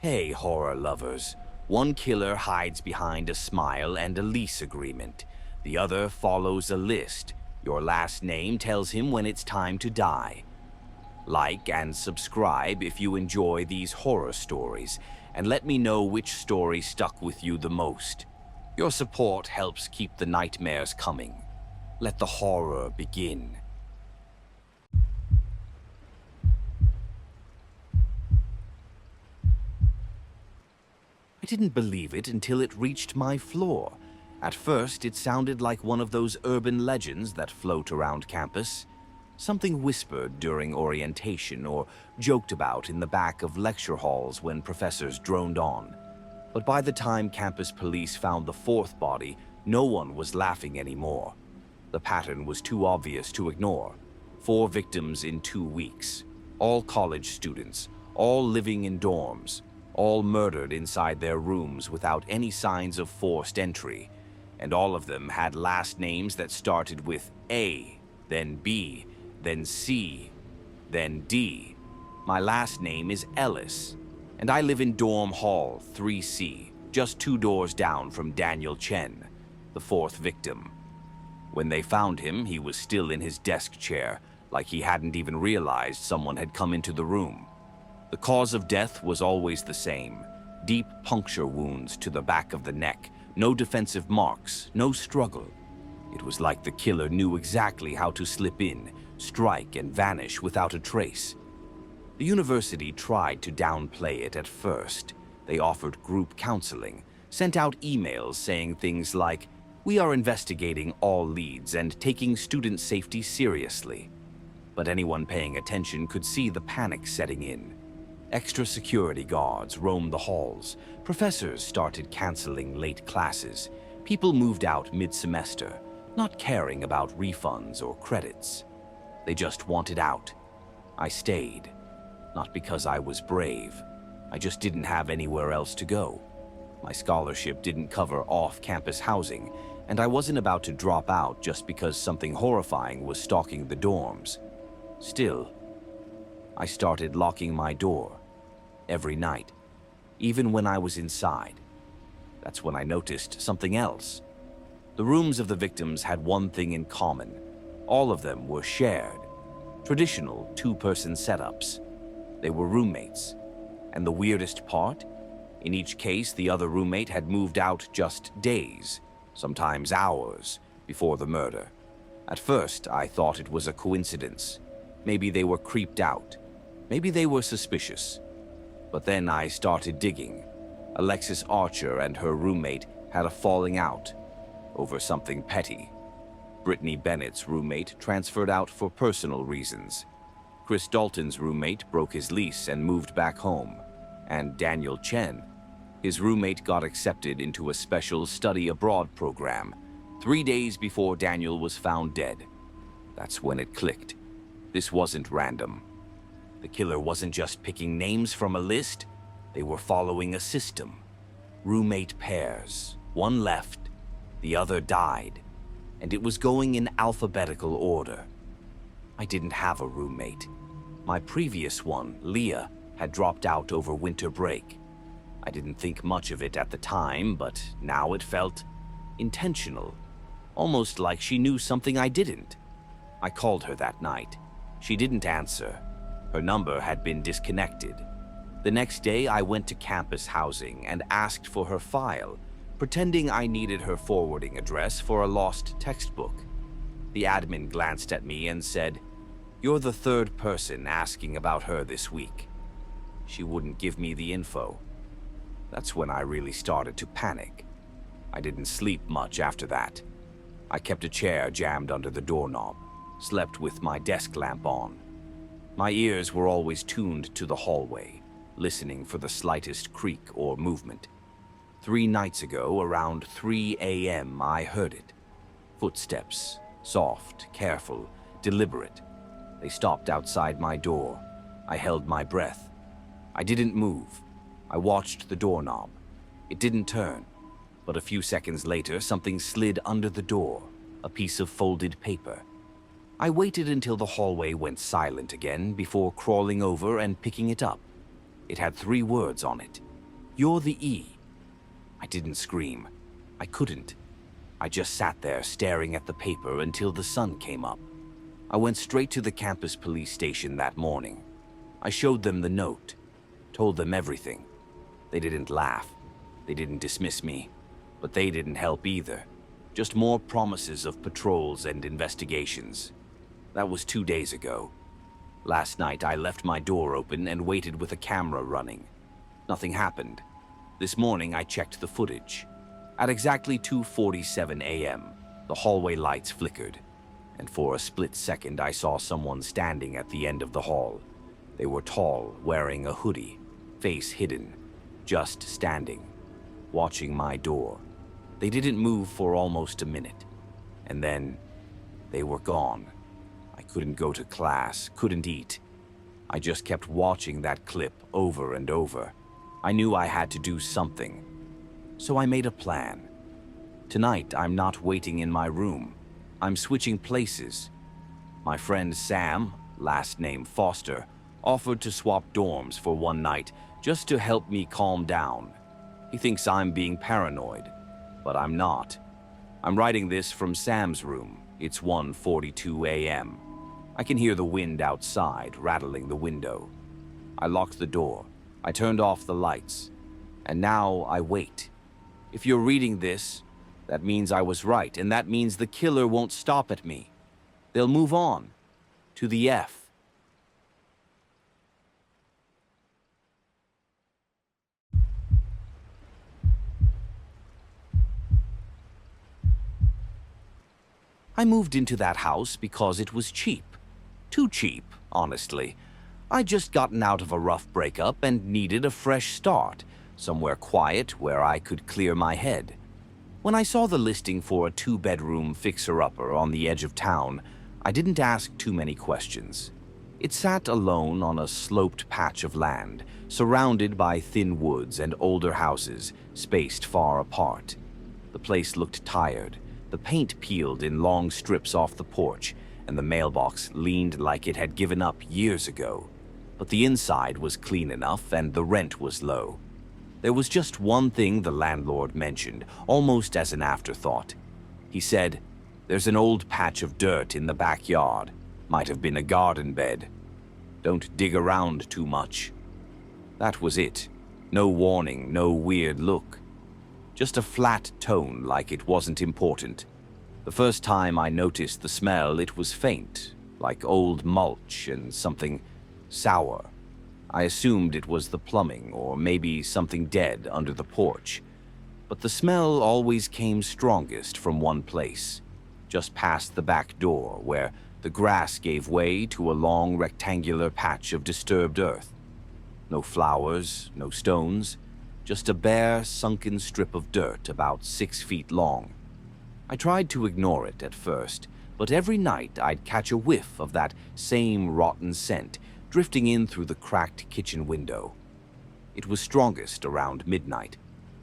Hey, horror lovers. One killer hides behind a smile and a lease agreement. The other follows a list. Your last name tells him when it's time to die. Like and subscribe if you enjoy these horror stories, and let me know which story stuck with you the most. Your support helps keep the nightmares coming. Let the horror begin. I didn't believe it until it reached my floor. At first, it sounded like one of those urban legends that float around campus. Something whispered during orientation or joked about in the back of lecture halls when professors droned on. But by the time campus police found the fourth body, no one was laughing anymore. The pattern was too obvious to ignore. 4 victims in 2 weeks. All college students, all living in dorms, all murdered inside their rooms without any signs of forced entry. And all of them had last names that started with A, then B, then C, then D. My last name is Ellis, and I live in Dorm Hall 3C, just 2 doors down from Daniel Chen, the 4th victim. When they found him, he was still in his desk chair, like he hadn't even realized someone had come into the room. The cause of death was always the same: deep puncture wounds to the back of the neck, no defensive marks, no struggle. It was like the killer knew exactly how to slip in, strike, and vanish without a trace. The university tried to downplay it at first. They offered group counseling, sent out emails saying things like, "We are investigating all leads and taking student safety seriously." But anyone paying attention could see the panic setting in. Extra security guards roamed the halls. Professors started canceling late classes. People moved out mid-semester, not caring about refunds or credits. They just wanted out. I stayed. Not because I was brave. I just didn't have anywhere else to go. My scholarship didn't cover off-campus housing, and I wasn't about to drop out just because something horrifying was stalking the dorms. Still, I started locking my door. Every night, even when I was inside. That's when I noticed something else. The rooms of the victims had one thing in common. All of them were shared. Traditional 2-person setups. They were roommates. And the weirdest part? In each case, the other roommate had moved out just days, sometimes hours, before the murder. At first, I thought it was a coincidence. Maybe they were creeped out. Maybe they were suspicious. But then I started digging. Alexis Archer and her roommate had a falling out over something petty. Brittany Bennett's roommate transferred out for personal reasons. Chris Dalton's roommate broke his lease and moved back home. And Daniel Chen, his roommate got accepted into a special study abroad program 3 days before Daniel was found dead. That's when it clicked. This wasn't random. The killer wasn't just picking names from a list. They were following a system. Roommate pairs. One left, the other died. And it was going in alphabetical order. I didn't have a roommate. My previous one, Leah, had dropped out over winter break. I didn't think much of it at the time, but now it felt intentional. Almost like she knew something I didn't. I called her that night. She didn't answer. Her number had been disconnected. The next day, I went to campus housing and asked for her file, pretending I needed her forwarding address for a lost textbook. The admin glanced at me and said, "You're the 3rd person asking about her this week." She wouldn't give me the info. That's when I really started to panic. I didn't sleep much after that. I kept a chair jammed under the doorknob, slept with my desk lamp on. My ears were always tuned to the hallway, listening for the slightest creak or movement. 3 nights ago, around 3 a.m., I heard it. Footsteps, soft, careful, deliberate. They stopped outside my door. I held my breath. I didn't move. I watched the doorknob. It didn't turn, but a few seconds later, something slid under the door, a piece of folded paper. I waited until the hallway went silent again before crawling over and picking it up. It had 3 words on it. You're the E." I didn't scream. I couldn't. I just sat there staring at the paper until the sun came up. I went straight to the campus police station that morning. I showed them the note, told them everything. They didn't laugh. They didn't dismiss me. But they didn't help either. Just more promises of patrols and investigations. That was 2 days ago. Last night I left my door open and waited with a camera running. Nothing happened. This morning I checked the footage. At exactly 2:47 a.m., the hallway lights flickered, and for a split second I saw someone standing at the end of the hall. They were tall, wearing a hoodie, face hidden, just standing, watching my door. They didn't move for almost a minute, and then they were gone. I couldn't go to class, couldn't eat. I just kept watching that clip over and over. I knew I had to do something, so I made a plan. Tonight, I'm not waiting in my room. I'm switching places. My friend Sam, last name Foster, offered to swap dorms for one night just to help me calm down. He thinks I'm being paranoid, but I'm not. I'm writing this from Sam's room. It's 1:42 a.m. I can hear the wind outside rattling the window. I locked the door. I turned off the lights. And now I wait. If you're reading this, that means I was right, and that means the killer won't stop at me. They'll move on to the F. I moved into that house because it was cheap. Too cheap, honestly. I'd just gotten out of a rough breakup and needed a fresh start, somewhere quiet where I could clear my head. When I saw the listing for a 2-bedroom fixer-upper on the edge of town, I didn't ask too many questions. It sat alone on a sloped patch of land, surrounded by thin woods and older houses, spaced far apart. The place looked tired. The paint peeled in long strips off the porch, and the mailbox leaned like it had given up years ago. But the inside was clean enough, and the rent was low. There was just one thing the landlord mentioned, almost as an afterthought. He said, "There's an old patch of dirt in the backyard. Might have been a garden bed. Don't dig around too much." That was it. No warning, no weird look. Just a flat tone like it wasn't important. The first time I noticed the smell, it was faint, like old mulch and something sour. I assumed it was the plumbing or maybe something dead under the porch. But the smell always came strongest from one place, just past the back door where the grass gave way to a long rectangular patch of disturbed earth. No flowers, no stones, just a bare, sunken strip of dirt about 6 feet long. I tried to ignore it at first, but every night I'd catch a whiff of that same rotten scent drifting in through the cracked kitchen window. It was strongest around midnight.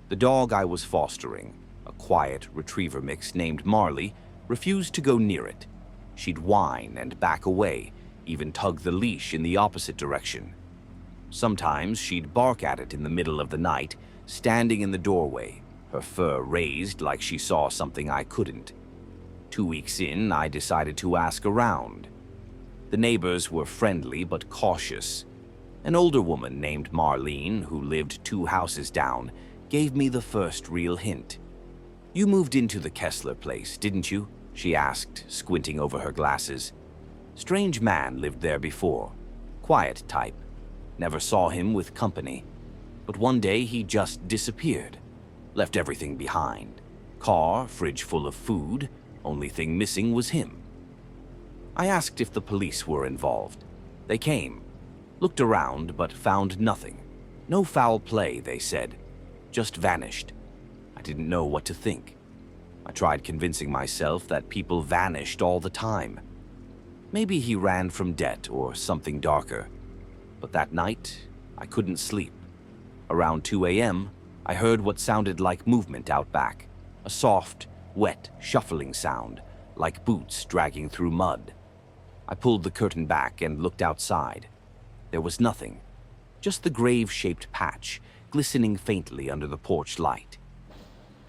The dog I was fostering, a quiet retriever mix named Marley, refused to go near it. She'd whine and back away, even tug the leash in the opposite direction. Sometimes she'd bark at it in the middle of the night, standing in the doorway, her fur raised like she saw something I couldn't. 2 weeks in, I decided to ask around. The neighbors were friendly but cautious. An older woman named Marlene, who lived 2 houses down, gave me the first real hint. "You moved into the Kessler place, didn't you?" she asked, squinting over her glasses. "Strange man lived there before. Quiet type. Never saw him with company. But one day he just disappeared. Left everything behind. Car, fridge full of food. Only thing missing was him." I asked if the police were involved. They came. Looked around, but found nothing. No foul play, they said. Just vanished. I didn't know what to think. I tried convincing myself that people vanished all the time. Maybe he ran from debt or something darker. But that night, I couldn't sleep. Around 2 a.m., I heard what sounded like movement out back. A soft, wet, shuffling sound, like boots dragging through mud. I pulled the curtain back and looked outside. There was nothing. Just the grave-shaped patch, glistening faintly under the porch light.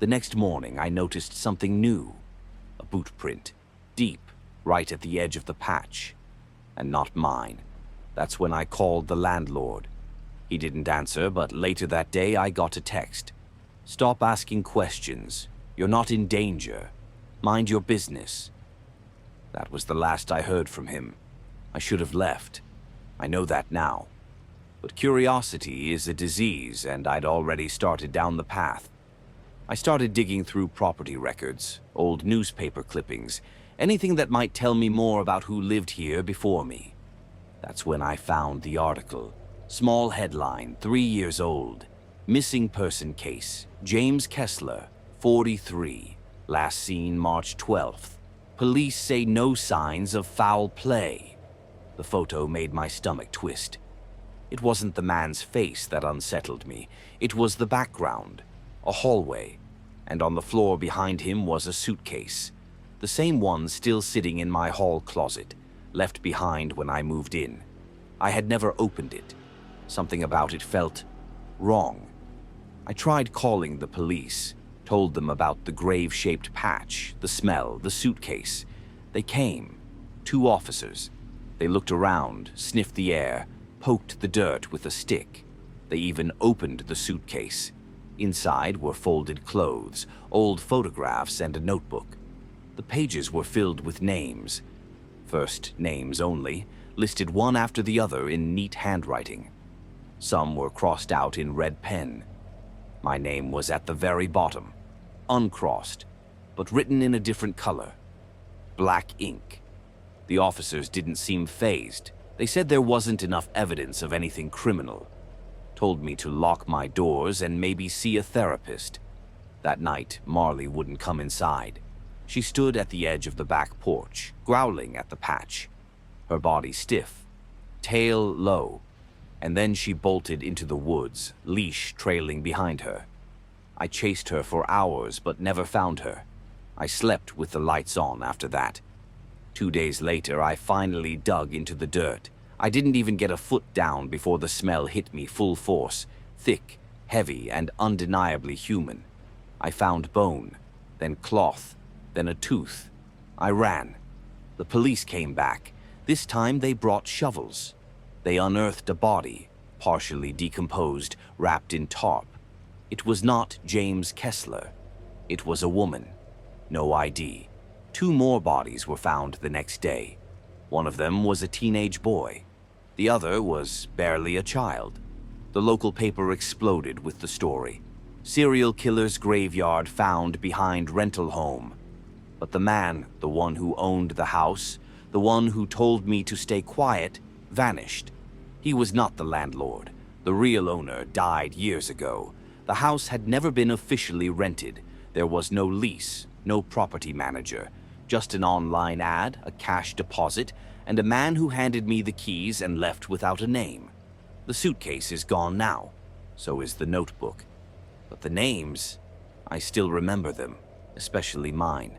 The next morning, I noticed something new. A boot print, deep, right at the edge of the patch. And not mine. That's when I called the landlord. He didn't answer, but later that day I got a text. "Stop asking questions. You're not in danger. Mind your business." That was the last I heard from him. I should have left. I know that now. But curiosity is a disease, and I'd already started down the path. I started digging through property records, old newspaper clippings, anything that might tell me more about who lived here before me. That's when I found the article. Small headline, 3 years old. Missing person case, James Kessler, 43. Last seen March 12th. Police say no signs of foul play. The photo made my stomach twist. It wasn't the man's face that unsettled me. It was the background. A hallway. And on the floor behind him was a suitcase. The same one still sitting in my hall closet, left behind when I moved in. I had never opened it. Something about it felt wrong. I tried calling the police, told them about the grave-shaped patch, the smell, the suitcase. They came. 2 officers. They looked around, sniffed the air, poked the dirt with a stick. They even opened the suitcase. Inside were folded clothes, old photographs, and a notebook. The pages were filled with names. First names only, listed one after the other in neat handwriting. Some were crossed out in red pen. My name was at the very bottom, uncrossed, but written in a different color. Black ink. The officers didn't seem fazed. They said there wasn't enough evidence of anything criminal. Told me to lock my doors and maybe see a therapist. That night, Marley wouldn't come inside. She stood at the edge of the back porch, growling at the patch. Her body stiff, tail low, and then she bolted into the woods, leash trailing behind her. I chased her for hours but never found her. I slept with the lights on after that. 2 days later, I finally dug into the dirt. I didn't even get a foot down before the smell hit me full force, thick, heavy, and undeniably human. I found bone, then cloth, then a tooth. I ran. The police came back. This time they brought shovels. They unearthed a body, partially decomposed, wrapped in tarp. It was not James Kessler. It was a woman. No ID. 2 more bodies were found the next day. One of them was a teenage boy. The other was barely a child. The local paper exploded with the story. Serial killer's graveyard found behind rental home. But the man, the one who owned the house, the one who told me to stay quiet, vanished. He was not the landlord. The real owner died years ago. The house had never been officially rented. There was no lease, no property manager, just an online ad, a cash deposit, and a man who handed me the keys and left without a name. The suitcase is gone now. So is the notebook. But the names, I still remember them, especially mine.